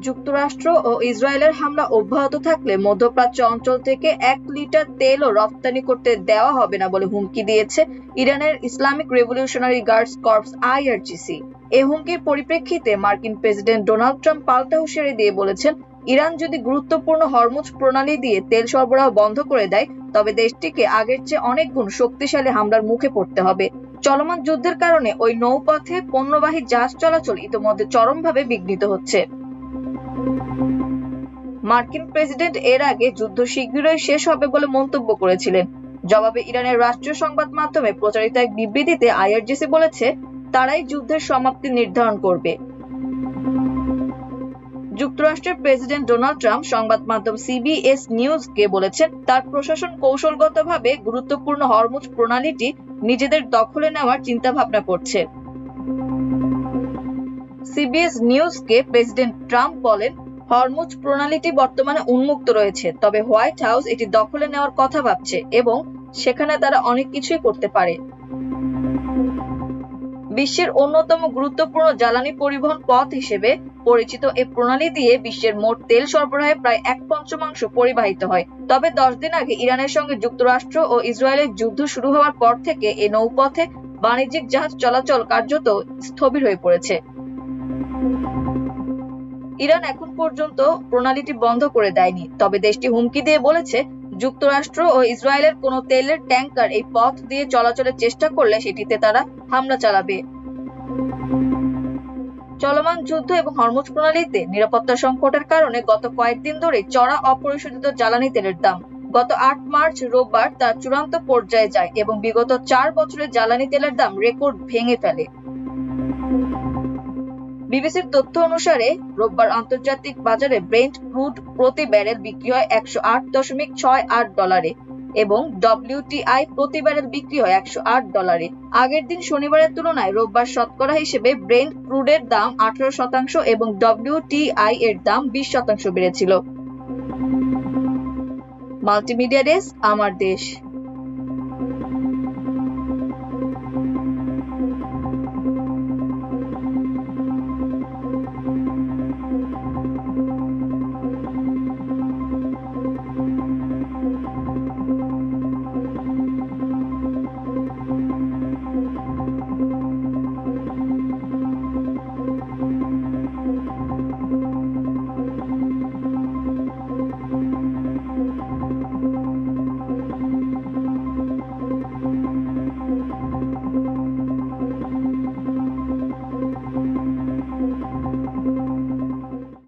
যুক্তরাষ্ট্র ও ইসরায়েলের হামলা অব্যাহত থাকলে মধ্যপ্রাচ্য অঞ্চল থেকে 1 লিটার তেলও রপ্তানি করতে দেওয়া হবে না বলে হুমকি দিয়েছে ইরানের Islamic revolutionary guards corps IRGC। এই হুমকির পরিপ্রেক্ষিতে মার্কিন প্রেসিডেন্ট ডোনাল্ড ট্রাম্প পাল্টা হুঁশিয়ারি দিয়ে বলেছেন, ইরান যদি গুরুত্বপূর্ণ হরমুজ প্রণালী দিয়ে তেল সরবরাহ বন্ধ করে দেয় তবে দেশটিকে আগের চেয়ে অনেক গুণ শক্তিশালী হামলার মুখে পড়তে হবে। চলমান যুদ্ধের কারণে ওই নৌপথে পণ্যবাহী জাহাজ চলাচল ইতিমধ্যে চরমভাবে বিঘ্নিত হচ্ছে। মার্কিন প্রেসিডেন্ট এর আগে যুদ্ধ শীঘ্রই শেষ হবে বলে মন্তব্য করেছিলেন। জবাবে ইরানের রাষ্ট্রীয় সংবাদ মাধ্যমে প্রচারিত এক বিবৃতিতে IRGC বলেছে, তারাই যুদ্ধের সমাপ্তি নির্ধারণ করবে। যুক্তরাষ্ট্রের প্রেসিডেন্ট ডোনাল্ড ট্রাম্প সংবাদ মাধ্যম CBS নিউজকে বলেছেন, তার প্রশাসন কৌশলগতভাবে গুরুত্বপূর্ণ হরমুজ প্রণালীটি নিজেদের দখলে নেওয়ার চিন্তাভাবনা করছে। CBS নিউজকে প্রেসিডেন্ট ট্রাম্প বলেন, হরমুজ প্রণালীটি বর্তমানে উন্মুক্ত রয়েছে, তবে হোয়াইট হাউস এটি দখলে নেওয়ার কথা ভাবছে এবং সেখানে তারা অনেক কিছুই করতে পারে। বিশ্বের অন্যতম গুরুত্বপূর্ণ জ্বালানি পরিবহন পথ হিসেবে পরিচিত এই প্রণালী দিয়ে বিশ্বের মোট তেল সরবরাহে প্রায় 1/5 পরিবাহিত হয়। তবে 10 দিন আগে ইরানের সঙ্গে যুক্তরাষ্ট্র ও ইসরায়েলের যুদ্ধ শুরু হওয়ার পর থেকে এই নৌপথে বাণিজ্যিক জাহাজ চলাচল কার্যত স্থবির হয়ে পড়েছে। ইরান এখন পর্যন্ত প্রণালীটি বন্ধ করে দেয়নি, তবে দেশটি হুমকি দিয়ে বলেছে, যুক্তরাষ্ট্র ও ইসরায়েলের কোনো তেলের ট্যাঙ্কার এই পথ দিয়ে চলাচলের চেষ্টা করলে সেটিতে তারা হামলা চালাবে। চলমান যুদ্ধ এবং হরমুজ প্রণালীতে নিরাপত্তা সংকটের কারণে গত কয়েকদিন ধরে চড়া অপরিশোধিত জ্বালানি তেলের দাম গত 8 মার্চ রোববার তার চূড়ান্ত পর্যায়ে যায় এবং বিগত 4 বছরে জ্বালানি তেলের দাম রেকর্ড ভেঙে ফেলে। বিবিসির তথ্য অনুসারে রোববার আন্তর্জাতিক বাজারে ব্রেন্ট ক্রুড প্রতি ব্যারেল বিক্রি হয় $108.68 এবং WTI প্রতি ব্যারেল বিক্রি হয় $108। আগের দিন শনিবারের তুলনায় রোববার শতকরা হিসেবে ব্রেন্ট ক্রুডের দাম 18% এবং WTI এর দাম 20% বেড়েছিল। মাল্টিমিডিয়া ডেস্ক, আমার দেশ।